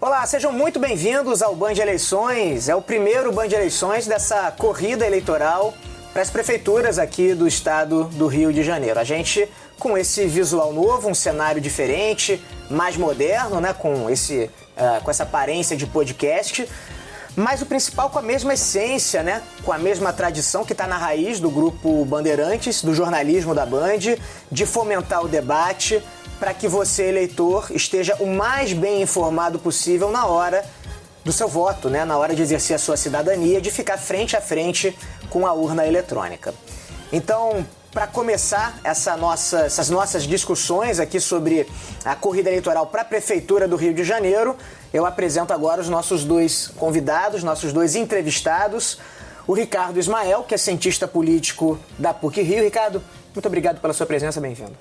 Olá, sejam muito bem-vindos ao Band Eleições. É o primeiro Band Eleições dessa corrida eleitoral para as prefeituras aqui do estado do Rio de Janeiro. A gente, com esse visual novo, um cenário diferente, mais moderno, né, com essa aparência de podcast, mas o principal com a mesma essência, né, com a mesma tradição que está na raiz do Grupo Bandeirantes, do jornalismo da Band, de fomentar o debate, para que você, eleitor, esteja o mais bem informado possível na hora do seu voto, né? Na hora de exercer a sua cidadania, de ficar frente a frente com a urna eletrônica. Então, para começar essas nossas discussões aqui sobre a corrida eleitoral para a Prefeitura do Rio de Janeiro, eu apresento agora os nossos dois convidados, nossos dois entrevistados, o Ricardo Ismael, que é cientista político da PUC-Rio. Ricardo, muito obrigado pela sua presença, bem-vindo.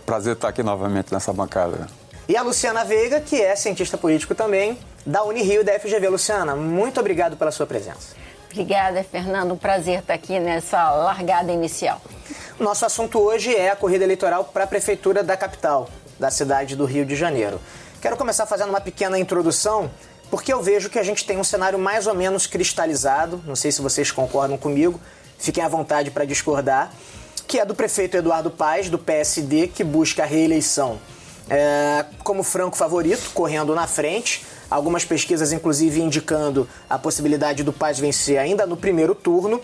Prazer estar aqui novamente nessa bancada. E a Luciana Veiga, que é cientista político também, da Unirio e da FGV. Luciana, muito obrigado pela sua presença. Obrigada, Fernando. Um prazer estar aqui nessa largada inicial. Nosso assunto hoje é a corrida eleitoral para a Prefeitura da capital, da cidade do Rio de Janeiro. Quero começar fazendo uma pequena introdução, porque eu vejo que a gente tem um cenário mais ou menos cristalizado, não sei se vocês concordam comigo, fiquem à vontade para discordar, que é do prefeito Eduardo Paes, do PSD, que busca a reeleição como franco favorito, correndo na frente. Algumas pesquisas, inclusive, indicando a possibilidade do Paes vencer ainda no primeiro turno.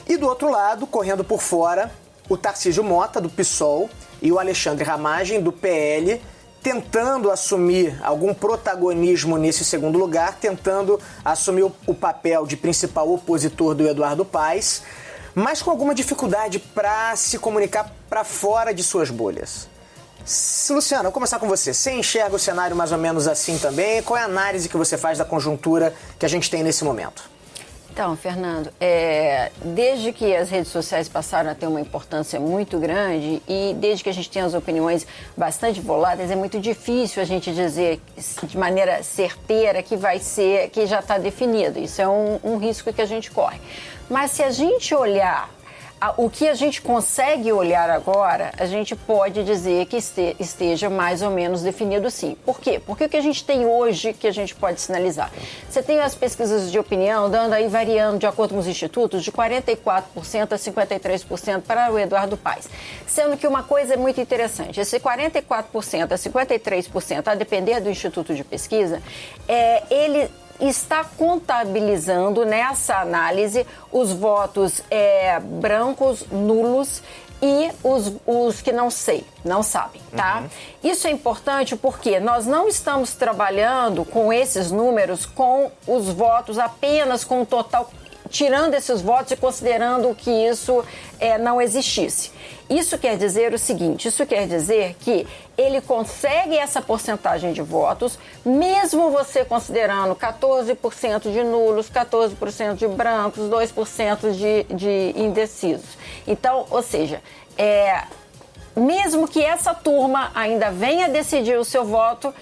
E do outro lado, correndo por fora, o Tarcísio Mota, do PSOL, e o Alexandre Ramagem, do PL, tentando assumir algum protagonismo nesse segundo lugar, tentando assumir o papel de principal opositor do Eduardo Paes, mas com alguma dificuldade para se comunicar para fora de suas bolhas. Luciana, vou começar com você. Você enxerga o cenário mais ou menos assim também? Qual é a análise que você faz da conjuntura que a gente tem nesse momento? Então, Fernando, desde que as redes sociais passaram a ter uma importância muito grande e desde que a gente tem as opiniões bastante voláteis, é muito difícil a gente dizer de maneira certeira que vai ser, que já está definido. Isso é um risco que a gente corre. Mas se a gente olhar o que a gente consegue olhar agora, a gente pode dizer que esteja mais ou menos definido sim. Por quê? Porque o que a gente tem hoje que a gente pode sinalizar? Você tem as pesquisas de opinião dando aí, variando de acordo com os institutos, de 44% a 53% para o Eduardo Paes. Sendo que uma coisa é muito interessante, esse 44% a 53%, a depender do instituto de pesquisa, ele está contabilizando nessa análise os votos brancos, nulos e os que não sabem, tá? Isso é importante porque nós não estamos trabalhando com esses números com os votos apenas com o total, tirando esses votos e considerando que isso não existisse. Isso quer dizer o seguinte, isso quer dizer que ele consegue essa porcentagem de votos, mesmo você considerando 14% de nulos, 14% de brancos, 2% de indecisos. Então, ou seja, mesmo que essa turma ainda venha decidir o seu voto,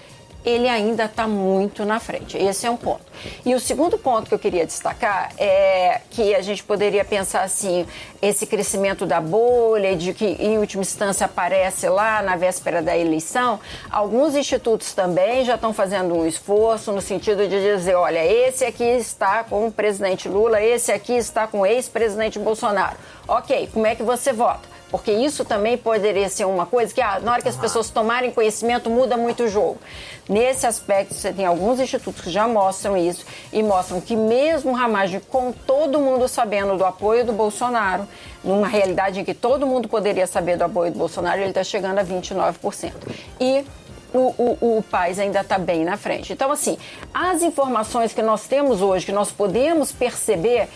ele ainda está muito na frente. Esse é um ponto. E o segundo ponto que eu queria destacar é que a gente poderia pensar assim, esse crescimento da bolha, de que em última instância aparece lá na véspera da eleição, alguns institutos também já estão fazendo um esforço no sentido de dizer, olha, esse aqui está com o presidente Lula, esse aqui está com o ex-presidente Bolsonaro. Ok, como é que você vota? Porque isso também poderia ser uma coisa que, na hora que as pessoas tomarem conhecimento, muda muito o jogo. Nesse aspecto, você tem alguns institutos que já mostram isso e mostram que mesmo o Ramagem, com todo mundo sabendo do apoio do Bolsonaro, numa realidade em que todo mundo poderia saber do apoio do Bolsonaro, ele está chegando a 29%. E o Paes ainda está bem na frente. Então, assim, as informações que nós temos hoje, que nós podemos perceber,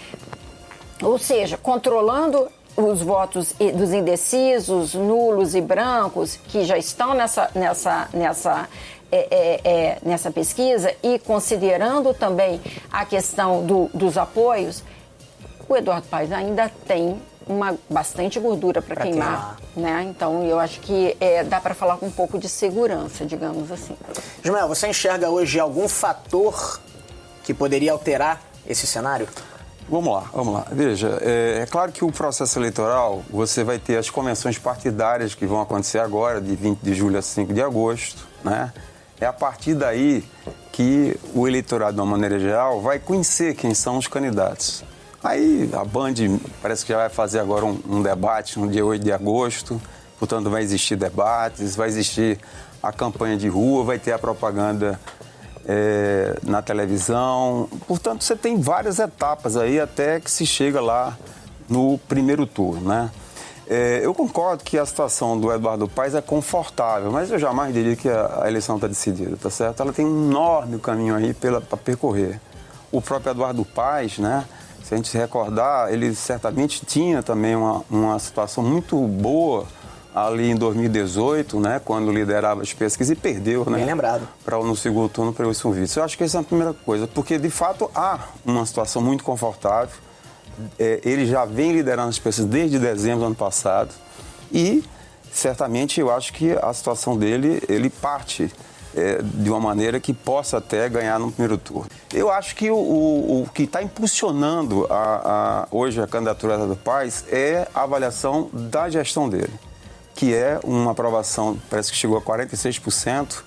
ou seja, controlando os votos dos indecisos, nulos e brancos, que já estão nessa pesquisa, e considerando também a questão dos apoios, o Eduardo Paes ainda tem bastante gordura para queimar, né? Então, eu acho que dá para falar com um pouco de segurança, digamos assim. Ismael, você enxerga hoje algum fator que poderia alterar esse cenário? Vamos lá. Veja, é claro que o processo eleitoral, você vai ter as convenções partidárias que vão acontecer agora, de 20 de julho a 5 de agosto, né? É a partir daí que que o eleitorado, de uma maneira geral, vai conhecer quem são os candidatos. Aí a Band parece que já vai fazer agora um debate no dia 8 de agosto, portanto vai existir debates, vai existir a campanha de rua, vai ter a propaganda na televisão. Portanto, você tem várias etapas aí até que se chega lá no primeiro turno, né? Eu concordo que a situação do Eduardo Paes é confortável, mas eu jamais diria que a eleição está decidida, tá certo? Ela tem um enorme caminho aí para percorrer. O próprio Eduardo Paes, né? Se a gente se recordar, ele certamente tinha também uma situação muito boa ali em 2018, né, quando liderava as pesquisas e perdeu, né? Bem lembrado. No segundo turno para o Wilson Witzel. Eu acho que essa é a primeira coisa, porque de fato há uma situação muito confortável. Ele já vem liderando as pesquisas desde dezembro do ano passado e certamente eu acho que a situação dele, ele parte de uma maneira que possa até ganhar no primeiro turno. Eu acho que o que está impulsionando hoje a candidatura do Paes é a avaliação da gestão dele, que é uma aprovação, parece que chegou a 46%,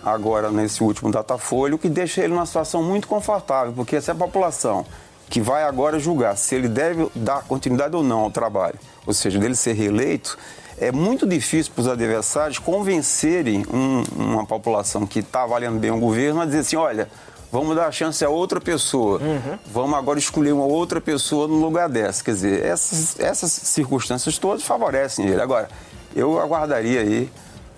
agora nesse último Datafolha, o que deixa ele numa situação muito confortável, porque essa é a população que vai agora julgar se ele deve dar continuidade ou não ao trabalho, ou seja, dele ser reeleito. É muito difícil para os adversários convencerem uma população que está avaliando bem o governo a dizer assim, olha, vamos dar a chance a outra pessoa, vamos agora escolher uma outra pessoa no lugar dessa. Quer dizer, essas circunstâncias todas favorecem ele. Agora, eu aguardaria aí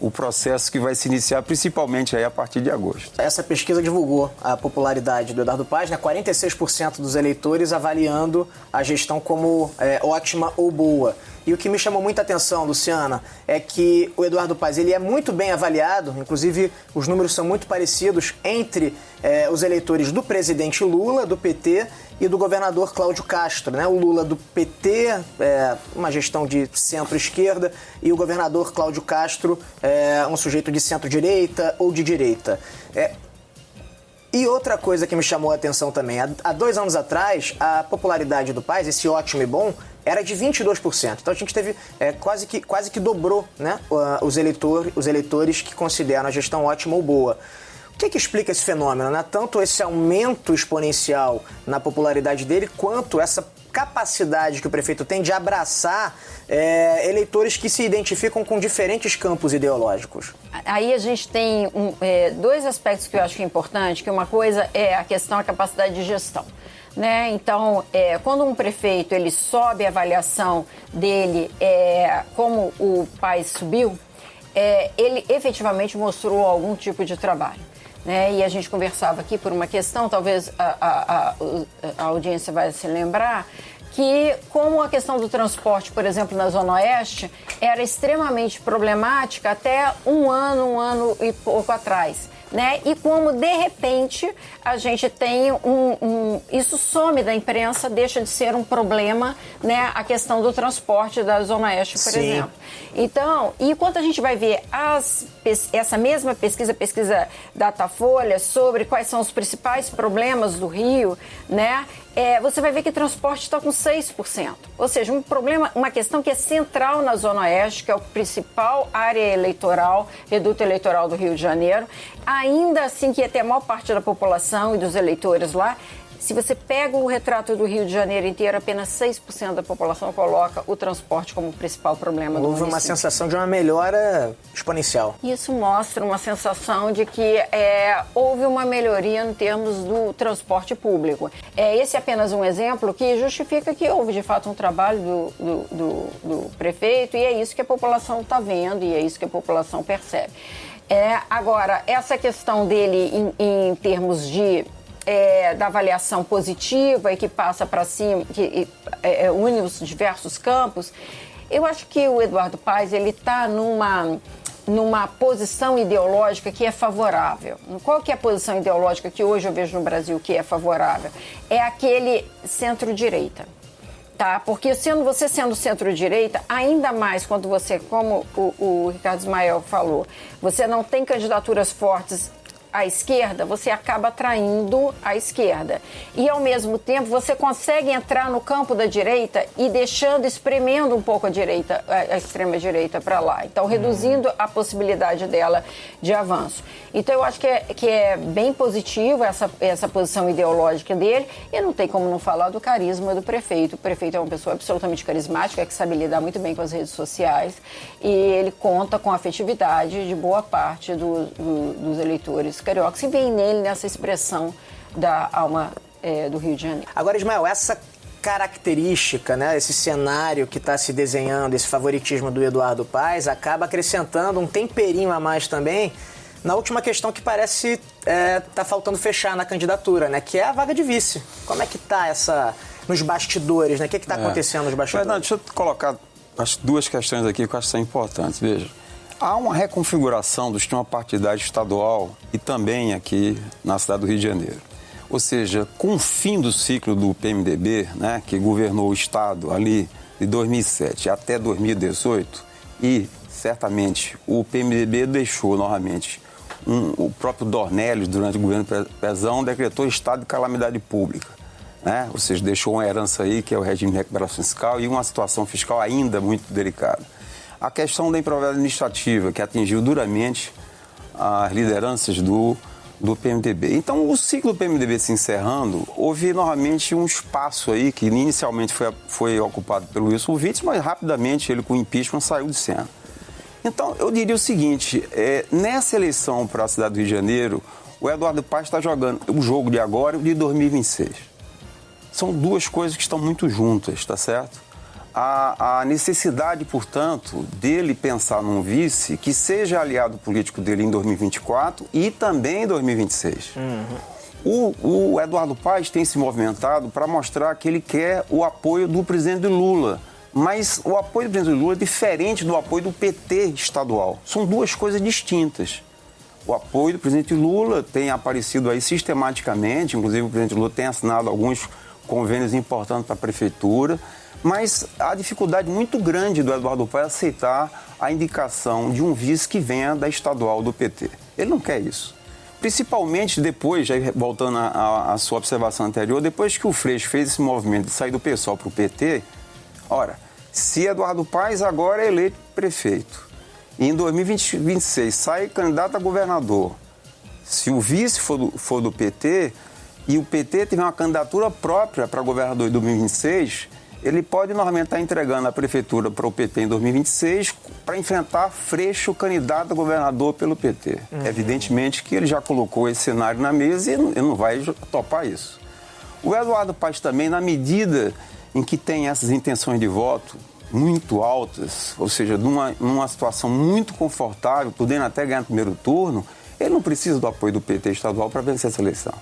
o processo que vai se iniciar principalmente aí a partir de agosto. Essa pesquisa divulgou a popularidade do Eduardo Paes, né? 46% dos eleitores avaliando a gestão como ótima ou boa. E o que me chamou muita atenção, Luciana, é que o Eduardo Paes ele é muito bem avaliado, inclusive os números são muito parecidos entre os eleitores do presidente Lula, do PT, e do governador Cláudio Castro, né? O Lula do PT, uma gestão de centro-esquerda, e o governador Cláudio Castro, um sujeito de centro-direita ou de direita. E outra coisa que me chamou a atenção também, há 2 anos atrás, a popularidade do Paes, esse ótimo e bom, era de 22%. Então a gente teve quase que dobrou, né, os eleitores que consideram a gestão ótima ou boa. O que explica esse fenômeno, né? Tanto esse aumento exponencial na popularidade dele, quanto essa capacidade que o prefeito tem de abraçar eleitores que se identificam com diferentes campos ideológicos. Aí a gente tem 2 aspectos que eu acho que é importante, que uma coisa é a questão da capacidade de gestão. Né? Então, quando um prefeito ele sobe a avaliação dele, como o Paes subiu, ele efetivamente mostrou algum tipo de trabalho. Né? E a gente conversava aqui por uma questão, talvez a audiência vai se lembrar, que como a questão do transporte, por exemplo, na Zona Oeste, era extremamente problemática até um ano e pouco atrás. Né? E como, de repente, a gente tem isso some da imprensa, deixa de ser um problema, né? A questão do transporte da Zona Oeste, por exemplo. Então, e quando a gente vai ver essa mesma pesquisa Datafolha sobre quais são os principais problemas do Rio, né? Você vai ver que transporte está com 6%. Ou seja, uma questão que é central na Zona Oeste, que é a principal área eleitoral, reduto eleitoral do Rio de Janeiro. Ainda assim, que até a maior parte da população e dos eleitores lá, se você pega o retrato do Rio de Janeiro inteiro, apenas 6% da população coloca o transporte como o principal problema do município. Houve uma sensação de uma melhora exponencial. Isso mostra uma sensação de que houve uma melhoria em termos do transporte público. Esse é apenas um exemplo que justifica que houve, de fato, um trabalho do prefeito, e é isso que a população está vendo e é isso que a população percebe. Agora, essa questão dele em termos da avaliação positiva e que passa para cima, que une os diversos campos, eu acho que o Eduardo Paes ele está numa posição ideológica que é favorável. Qual que é a posição ideológica que hoje eu vejo no Brasil que é favorável? É aquele centro-direita. Tá? Porque você sendo centro-direita, ainda mais quando você, como o Ricardo Ismael falou, você não tem candidaturas fortes à esquerda, você acaba atraindo a esquerda. E, ao mesmo tempo, você consegue entrar no campo da direita e espremendo um pouco a extrema-direita para lá. Então, reduzindo a possibilidade dela de avanço. Então, eu acho que é bem positivo essa posição ideológica dele. E não tem como não falar do carisma do prefeito. O prefeito é uma pessoa absolutamente carismática, que sabe lidar muito bem com as redes sociais. E ele conta com a afetividade de boa parte dos eleitores cariocas e vem nele nessa expressão da alma do Rio de Janeiro. Agora, Ismael, essa característica, né, esse cenário que está se desenhando, esse favoritismo do Eduardo Paes, acaba acrescentando um temperinho a mais também na última questão que parece tá faltando fechar na candidatura, né, que é a vaga de vice. Como é que está nos bastidores, né? O que está acontecendo nos bastidores? Fernando, deixa eu colocar as duas questões aqui que eu acho que são importantes. Veja, há uma reconfiguração do sistema partidário estadual e também aqui na cidade do Rio de Janeiro. Ou seja, com o fim do ciclo do PMDB, né, que governou o Estado ali de 2007 até 2018, e certamente o PMDB deixou novamente o próprio Dornelles, durante o governo Pezão, decretou estado de calamidade pública, né? Ou seja, deixou uma herança aí, que é o regime de recuperação fiscal, e uma situação fiscal ainda muito delicada. A questão da improbidade administrativa, que atingiu duramente as lideranças do PMDB. Então, o ciclo do PMDB se encerrando, houve novamente um espaço aí que inicialmente foi ocupado pelo Wilson Witzel, mas rapidamente ele, com o impeachment, saiu de cena. Então, eu diria o seguinte, nessa eleição para a cidade do Rio de Janeiro, o Eduardo Paes está jogando o jogo de agora e o de 2026. São duas coisas que estão muito juntas, tá certo? A necessidade, portanto, dele pensar num vice que seja aliado político dele em 2024 e também em 2026. O Eduardo Paes tem se movimentado para mostrar que ele quer o apoio do presidente Lula. Mas o apoio do presidente Lula é diferente do apoio do PT estadual. São duas coisas distintas. O apoio do presidente Lula tem aparecido aí sistematicamente, inclusive o presidente Lula tem assinado alguns convênios importantes para a prefeitura, mas há dificuldade muito grande do Eduardo Paes aceitar a indicação de um vice que venha da estadual do PT. Ele não quer isso. Principalmente depois, já voltando à sua observação anterior, depois que o Freixo fez esse movimento de sair do PSOL para o PT, ora, se Eduardo Paes agora é eleito prefeito e em 2026 sai candidato a governador, se o vice for do PT e o PT tiver uma candidatura própria para governador em 2026, ele pode normalmente estar entregando a prefeitura para o PT em 2026 para enfrentar Freixo, candidato a governador pelo PT. Evidentemente que ele já colocou esse cenário na mesa e ele não vai topar isso. O Eduardo Paes também, na medida em que tem essas intenções de voto muito altas, ou seja, numa situação muito confortável, podendo até ganhar no primeiro turno, ele não precisa do apoio do PT estadual para vencer essa eleição.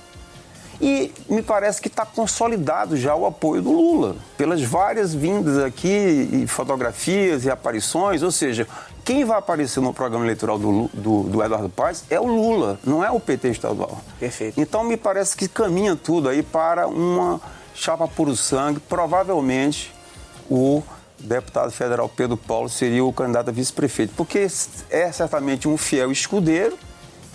E me parece que está consolidado já o apoio do Lula, pelas várias vindas aqui, e fotografias e aparições, ou seja, quem vai aparecer no programa eleitoral do Eduardo Paes é o Lula, não é o PT estadual. Perfeito. Então me parece que caminha tudo aí para uma chapa puro sangue. Provavelmente o deputado federal Pedro Paulo seria o candidato a vice-prefeito, porque é certamente um fiel escudeiro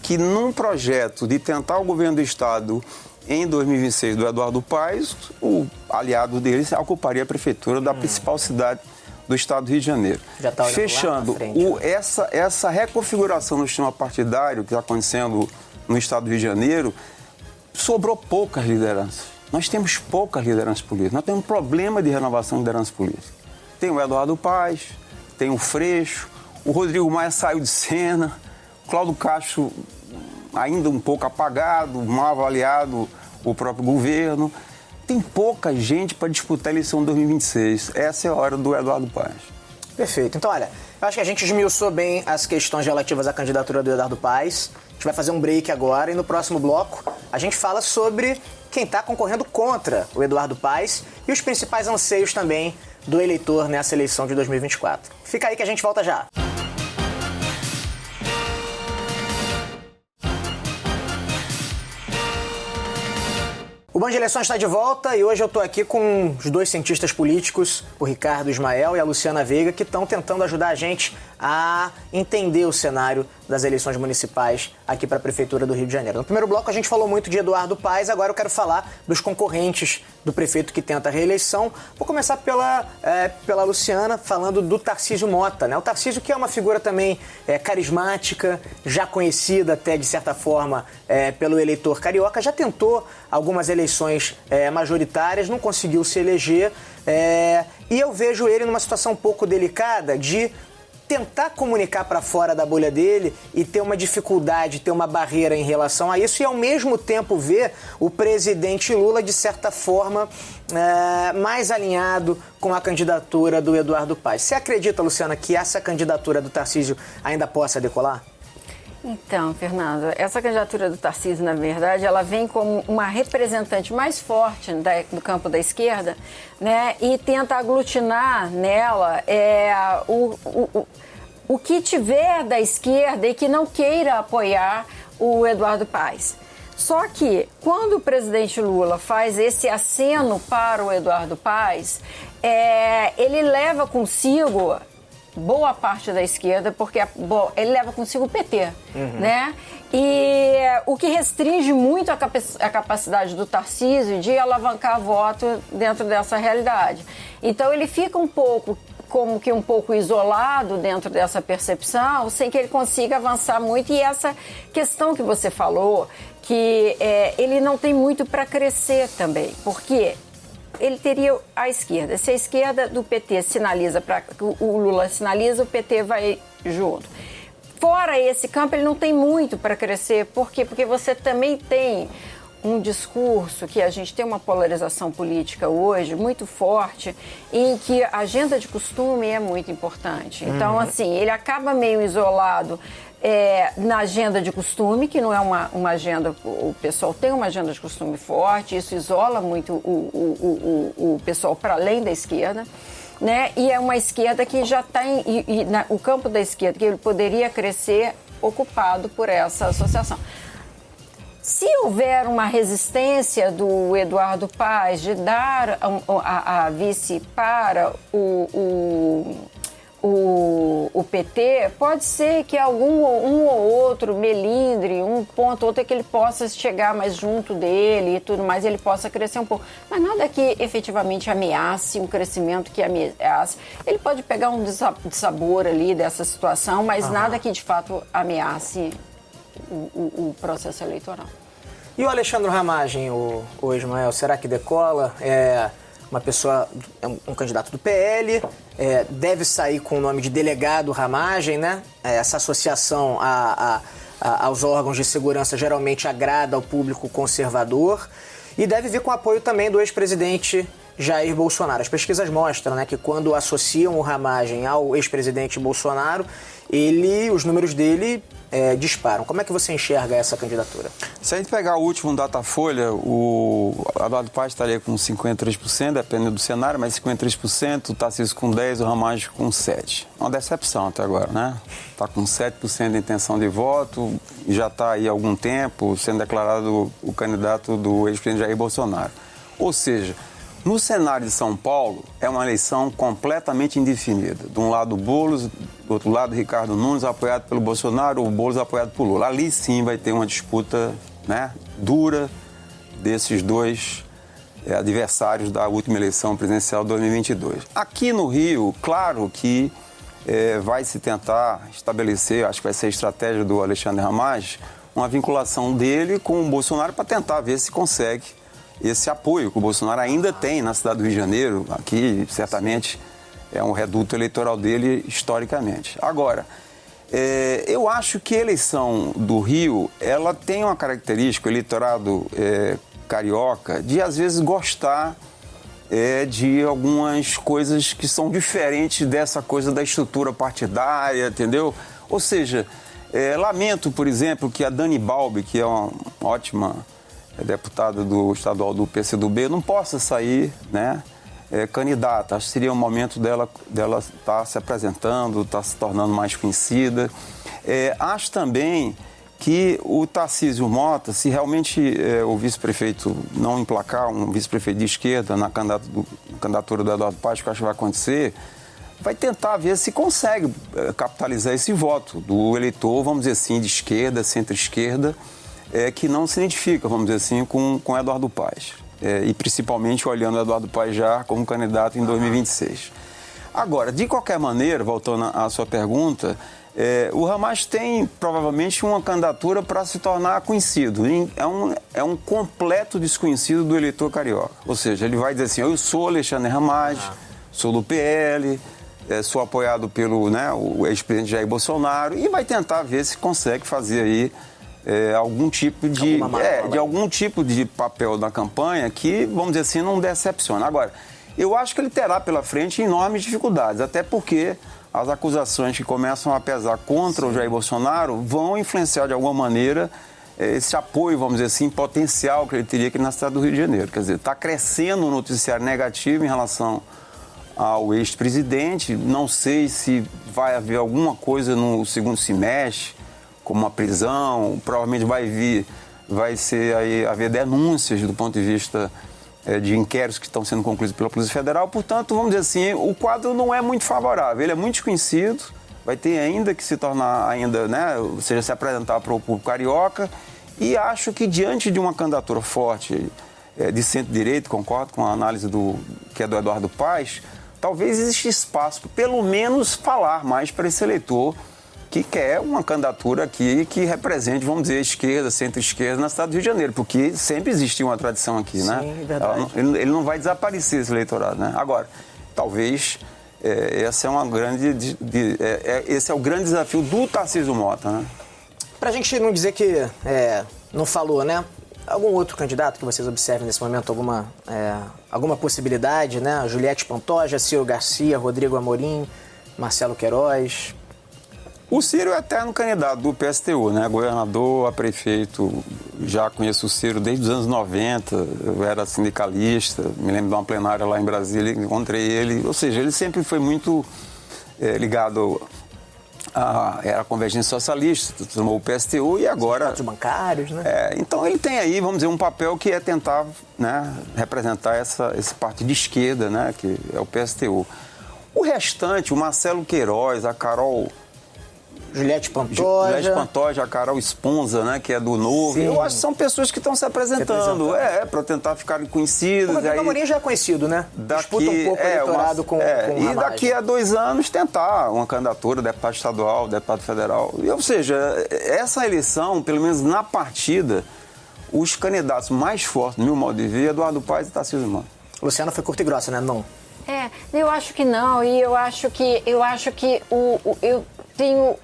que, num projeto de tentar o governo do Estado em 2026 do Eduardo Paes, o aliado dele ocuparia a prefeitura da principal cidade do Estado do Rio de Janeiro. Já tá fechando, essa reconfiguração no sistema partidário que está acontecendo no Estado do Rio de Janeiro, sobrou poucas lideranças. Nós temos poucas lideranças políticas. Nós temos um problema de renovação de liderança política. Tem o Eduardo Paes, tem o Freixo, o Rodrigo Maia saiu de cena, Cláudio Castro ainda um pouco apagado, mal avaliado o próprio governo. Tem pouca gente para disputar a eleição de 2026. Essa é a hora do Eduardo Paes. Perfeito. Então, olha, eu acho que a gente esmiuçou bem as questões relativas à candidatura do Eduardo Paes. A gente vai fazer um break agora e no próximo bloco a gente fala sobre quem está concorrendo contra o Eduardo Paes e os principais anseios também do eleitor nessa eleição de 2024. Fica aí que a gente volta já. O Band de Eleições está de volta e hoje eu estou aqui com os dois cientistas políticos, o Ricardo Ismael e a Luciana Veiga, que estão tentando ajudar a gente a entender o cenário das eleições municipais aqui para a Prefeitura do Rio de Janeiro. No primeiro bloco a gente falou muito de Eduardo Paes, agora eu quero falar dos concorrentes do prefeito que tenta a reeleição. Vou começar pela Luciana, falando do Tarcísio Mota, né? O Tarcísio, que é uma figura também carismática, já conhecida até de certa forma pelo eleitor carioca, já tentou algumas eleições majoritárias, não conseguiu se eleger, e eu vejo ele numa situação um pouco delicada de tentar comunicar para fora da bolha dele e ter uma dificuldade, ter uma barreira em relação a isso, e ao mesmo tempo ver o presidente Lula, de certa forma, mais alinhado com a candidatura do Eduardo Paes. Você acredita, Luciana, que essa candidatura do Tarcísio ainda possa decolar? Então, Fernando, essa candidatura do Tarcísio, na verdade, ela vem como uma representante mais forte do campo da esquerda, né, e tenta aglutinar nela o que tiver da esquerda e que não queira apoiar o Eduardo Paes. Só que, quando o presidente Lula faz esse aceno para o Eduardo Paes, ele leva consigo boa parte da esquerda, porque ele leva consigo o PT, né? E o que restringe muito a capacidade do Tarcísio de alavancar voto dentro dessa realidade. Então ele fica um pouco isolado dentro dessa percepção, sem que ele consiga avançar muito. E essa questão que você falou, que ele não tem muito para crescer também, porque ele teria a esquerda. Se a esquerda do PT sinaliza, o Lula sinaliza, o PT vai junto. Fora esse campo, ele não tem muito para crescer. Por quê? Porque você também tem um discurso que a gente tem uma polarização política hoje muito forte, em que a agenda de costume é muito importante. Então, assim, ele acaba meio isolado na agenda de costume, que não é uma agenda, o pessoal tem uma agenda de costume forte, isso isola muito o pessoal para além da esquerda, né? E é uma esquerda que já está o campo da esquerda, que ele poderia crescer, ocupado por essa associação. Se houver uma resistência do Eduardo Paes de dar a vice para o PT, pode ser que um ou outro melindre, um ponto ou outro, é que ele possa chegar mais junto dele e tudo mais, ele possa crescer um pouco. Mas nada que efetivamente ameace um crescimento que ameace. Ele pode pegar um dissabor ali dessa situação, mas nada que de fato ameace o processo eleitoral. E o Alexandre Ramagem, o Ismael, será que decola? Uma pessoa, um candidato do PL, deve sair com o nome de delegado Ramagem, né? Essa associação aos órgãos de segurança geralmente agrada ao público conservador e deve vir com apoio também do ex-presidente Jair Bolsonaro. As pesquisas mostram, né, que quando associam o Ramagem ao ex-presidente Bolsonaro, os números dele disparam. Como é que você enxerga essa candidatura? Se a gente pegar o último Datafolha, o Eduardo Paes estaria com 53%, dependendo do cenário, mas 53%, o Tarcísio com 10%, o Ramagem com 7%. Uma decepção até agora, né? Está com 7% de intenção de voto, já está aí há algum tempo sendo declarado o candidato do ex-presidente Jair Bolsonaro. Ou seja, no cenário de São Paulo, é uma eleição completamente indefinida. De um lado, Boulos, do outro lado, Ricardo Nunes, apoiado pelo Bolsonaro, o Boulos apoiado por Lula. Ali sim vai ter uma disputa, né, dura desses dois adversários da última eleição presidencial de 2022. Aqui no Rio, claro que vai se tentar estabelecer, acho que vai ser a estratégia do Alexandre Ramagem, uma vinculação dele com o Bolsonaro para tentar ver se consegue esse apoio que o Bolsonaro ainda tem na cidade do Rio de Janeiro. Aqui, certamente, é um reduto eleitoral dele historicamente. Agora, eu acho que a eleição do Rio, ela tem uma característica, o eleitorado carioca, de às vezes gostar de algumas coisas que são diferentes dessa coisa da estrutura partidária, entendeu? Ou seja, lamento, por exemplo, que a Dani Balbi, que é uma ótima deputada do estadual do PCdoB, não possa sair, né, candidata. Acho que seria o momento dela estar se apresentando, estar se tornando mais conhecida. Acho também que o Tarcísio Mota, se realmente o vice-prefeito não emplacar um vice-prefeito de esquerda na candidatura do Eduardo Paes, que eu acho que vai acontecer, vai tentar ver se consegue capitalizar esse voto do eleitor, vamos dizer assim, de esquerda, centro-esquerda, que não se identifica, vamos dizer assim, com Eduardo Paes. E principalmente olhando o Eduardo Paes já como candidato em 2026. Agora, de qualquer maneira, voltando à sua pergunta, o Hamas tem provavelmente uma candidatura para se tornar conhecido. É um completo desconhecido do eleitor carioca. Ou seja, ele vai dizer assim, eu sou Alexandre Hamas, sou do PL, sou apoiado pelo o ex-presidente Jair Bolsonaro e vai tentar ver se consegue fazer aí algum tipo de papel na campanha que, vamos dizer assim, não decepciona. Agora, eu acho que ele terá pela frente enormes dificuldades, até porque as acusações que começam a pesar contra o Jair Bolsonaro vão influenciar de alguma maneira esse apoio, vamos dizer assim, potencial que ele teria aqui na cidade do Rio de Janeiro. Quer dizer, está crescendo o noticiário negativo em relação ao ex-presidente. Não sei se vai haver alguma coisa no segundo semestre, como uma prisão, provavelmente vai haver denúncias do ponto de vista de inquéritos que estão sendo concluídos pela Polícia Federal. Portanto, vamos dizer assim, o quadro não é muito favorável. Ele é muito desconhecido, vai ter ainda que se tornar, ou seja, se apresentar para o público carioca. E acho que diante de uma candidatura forte de centro-direita, concordo com a análise que é do Eduardo Paes, talvez exista espaço para pelo menos falar mais para esse eleitor que quer uma candidatura aqui que represente, vamos dizer, esquerda, centro-esquerda na cidade do Rio de Janeiro, porque sempre existiu uma tradição aqui, Sim, né? Sim, verdade. Ele não vai desaparecer esse eleitorado, né? Agora, talvez esse é o grande desafio do Tarcísio Mota, né? Pra gente não dizer que não falou, né? Algum outro candidato que vocês observem nesse momento, alguma possibilidade, né? Juliette Pantoja, Ciro Garcia, Rodrigo Amorim, Marcelo Queiroz. O Ciro é eterno candidato do PSTU, né? Governador a prefeito, já conheço o Ciro desde os anos 90, eu era sindicalista, me lembro de uma plenária lá em Brasília, encontrei ele, ou seja, ele sempre foi muito ligado à Convergência Socialista, tomou o PSTU e agora... Os bancários, né? Então ele tem aí, vamos dizer, um papel que é tentar, né, representar esse partido de esquerda, né, que é o PSTU. O restante, o Marcelo Queiroz, a Carol... Juliette Pantoja, a Carol Esponza, né, que é do Novo. Sim. Eu acho que são pessoas que estão se apresentando, para tentar ficarem conhecidas. O Rodrigo Amorim já é conhecido, né? Disputa um pouco o eleitorado com e Hamas. daqui a 2 anos tentar uma candidatura, deputado estadual, deputado federal. Ou seja, essa eleição, pelo menos na partida, os candidatos mais fortes, no meu modo de ver, Eduardo Paes e Tarcísio Mota. Luciana foi curta e grossa, né? Não. Eu acho que não, e eu acho que eu tenho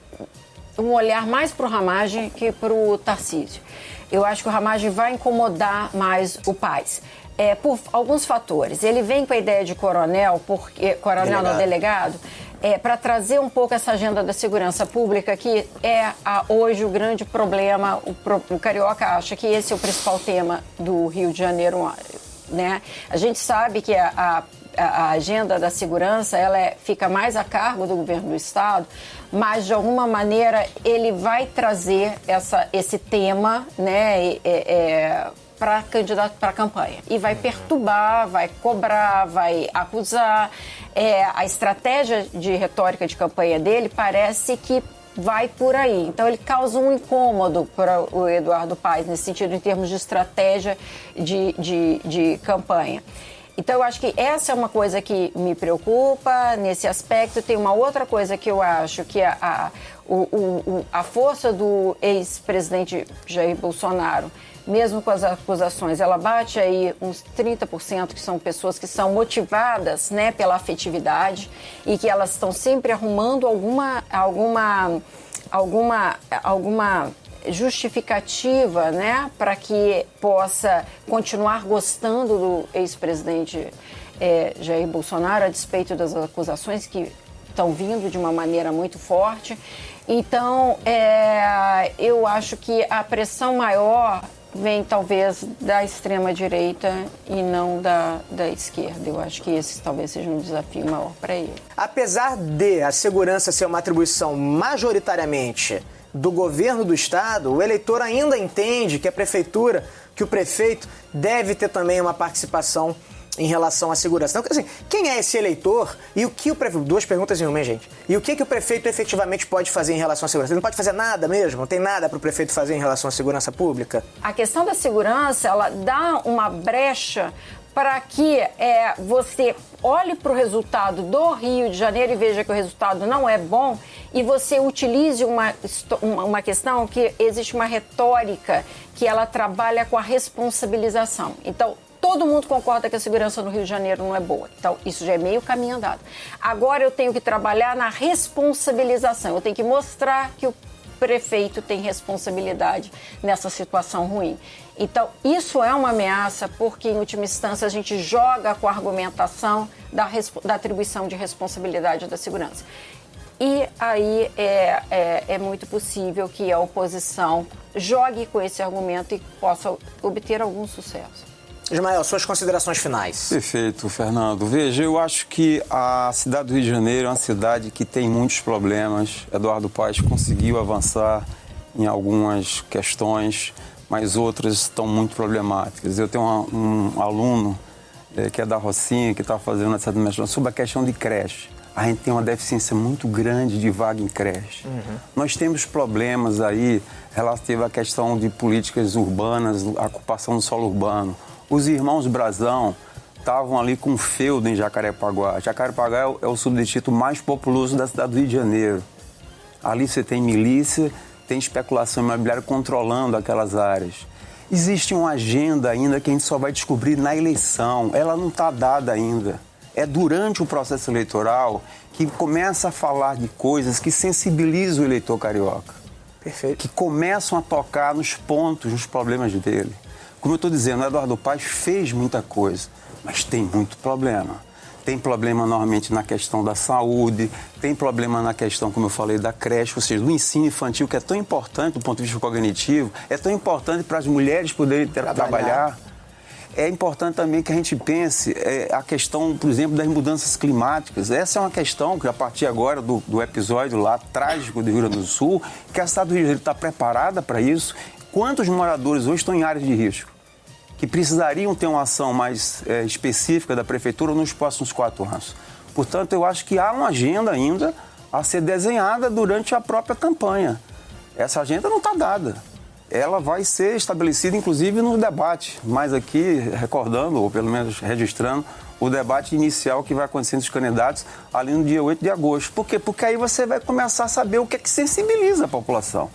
um olhar mais para o Ramagem que para o Tarcísio. Eu acho que o Ramagem vai incomodar mais o Paes. Por alguns fatores. Ele vem com a ideia de coronel, delegado, para trazer um pouco essa agenda da segurança pública, que hoje o grande problema. O carioca acha que esse é o principal tema do Rio de Janeiro, né? A gente sabe que a agenda da segurança fica mais a cargo do governo do estado, mas de alguma maneira ele vai trazer esse tema, né, para candidato para a campanha e vai perturbar, vai cobrar, vai acusar. A estratégia de retórica de campanha dele parece que vai por aí. Então ele causa um incômodo para o Eduardo Paes nesse sentido, em termos de estratégia de campanha. Então, eu acho que essa é uma coisa que me preocupa nesse aspecto. Tem uma outra coisa que eu acho que a força do ex-presidente Jair Bolsonaro, mesmo com as acusações, ela bate aí uns 30%, que são pessoas que são motivadas, né, pela afetividade e que elas estão sempre arrumando alguma justificativa, né, para que possa continuar gostando do ex-presidente Jair Bolsonaro, a despeito das acusações que estão vindo de uma maneira muito forte. Então, eu acho que a pressão maior vem talvez da extrema-direita e não da esquerda. Eu acho que esse talvez seja um desafio maior para ele. Apesar de a segurança ser uma atribuição majoritariamente do governo do estado, o eleitor ainda entende que a prefeitura, que o prefeito deve ter também uma participação em relação à segurança. Então, assim, quem é esse eleitor e o que o prefeito... Duas perguntas em uma, hein, gente? E o que o prefeito efetivamente pode fazer em relação à segurança? Ele não pode fazer nada mesmo? Não tem nada para o prefeito fazer em relação à segurança pública? A questão da segurança, ela dá uma brecha para que você olhe para o resultado do Rio de Janeiro e veja que o resultado não é bom e você utilize uma questão que existe uma retórica que ela trabalha com a responsabilização. Então, todo mundo concorda que a segurança no Rio de Janeiro não é boa. Então, isso já é meio caminho andado. Agora eu tenho que trabalhar na responsabilização. Eu tenho que mostrar que o prefeito tem responsabilidade nessa situação ruim. Então, isso é uma ameaça porque, em última instância, a gente joga com a argumentação da atribuição de responsabilidade da segurança. E aí é muito possível que a oposição jogue com esse argumento e possa obter algum sucesso. Ismael, suas considerações finais. Perfeito, Fernando. Veja, eu acho que a cidade do Rio de Janeiro é uma cidade que tem muitos problemas. Eduardo Paes conseguiu avançar em algumas questões, mas outras estão muito problemáticas. Eu tenho um aluno que é da Rocinha, que está fazendo essa dimensão sobre a questão de creche. A gente tem uma deficiência muito grande de vaga em creche. Nós temos problemas aí relativos à questão de políticas urbanas, a ocupação do solo urbano. Os irmãos Brazão estavam ali com um feudo em Jacarepaguá. Jacarepaguá é o subdistrito mais populoso da cidade do Rio de Janeiro. Ali você tem milícia, tem especulação imobiliária controlando aquelas áreas. Existe uma agenda ainda que a gente só vai descobrir na eleição. Ela não está dada ainda. É durante o processo eleitoral que começa a falar de coisas que sensibilizam o eleitor carioca. Perfeito. Que começam a tocar nos pontos, nos problemas dele. Como eu estou dizendo, o Eduardo Paes fez muita coisa, mas tem muito problema. Tem problema, normalmente, na questão da saúde, tem problema na questão, como eu falei, da creche, ou seja, do ensino infantil, que é tão importante do ponto de vista cognitivo, é tão importante para as mulheres poderem trabalhar. É importante também que a gente pense a questão, por exemplo, das mudanças climáticas. Essa é uma questão que, a partir agora do episódio lá trágico do Rio Grande do Sul, que a cidade do Rio de Janeiro está preparada para isso. Quantos moradores hoje estão em áreas de risco? Que precisariam ter uma ação mais específica da prefeitura nos próximos 4 anos. Portanto, eu acho que há uma agenda ainda a ser desenhada durante a própria campanha. Essa agenda não está dada. Ela vai ser estabelecida, inclusive, no debate. Mas aqui, recordando, ou pelo menos registrando, o debate inicial que vai acontecer entre os candidatos ali no dia 8 de agosto. Por quê? Porque aí você vai começar a saber o que é que sensibiliza a população.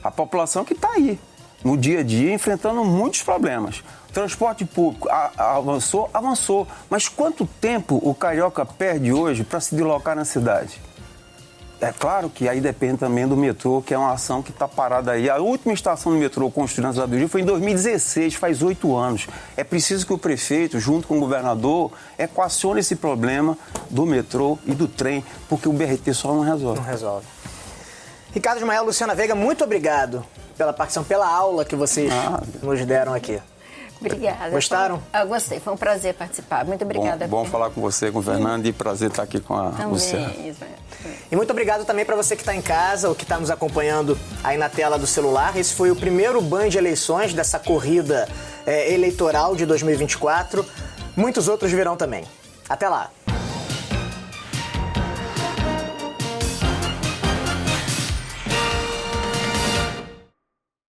A população que está aí, no dia a dia, enfrentando muitos problemas. O transporte público avançou? Avançou. Mas quanto tempo o carioca perde hoje para se deslocar na cidade? É claro que aí depende também do metrô, que é uma ação que está parada aí. A última estação do metrô construída na cidade do Rio foi em 2016, faz 8 anos. É preciso que o prefeito, junto com o governador, equacione esse problema do metrô e do trem, porque o BRT só não resolve. Não resolve. Ricardo Ismael, Luciana Veiga, muito obrigado pela participação, pela aula que vocês nos deram aqui. Obrigada. Gostaram? Eu gostei, foi um prazer participar. Muito obrigada. Bom falar com você, com o Fernando, e prazer estar aqui com a Luciana. E muito obrigado também para você que está em casa ou que está nos acompanhando aí na tela do celular. Esse foi o primeiro Band Eleições dessa corrida eleitoral de 2024. Muitos outros virão também. Até lá!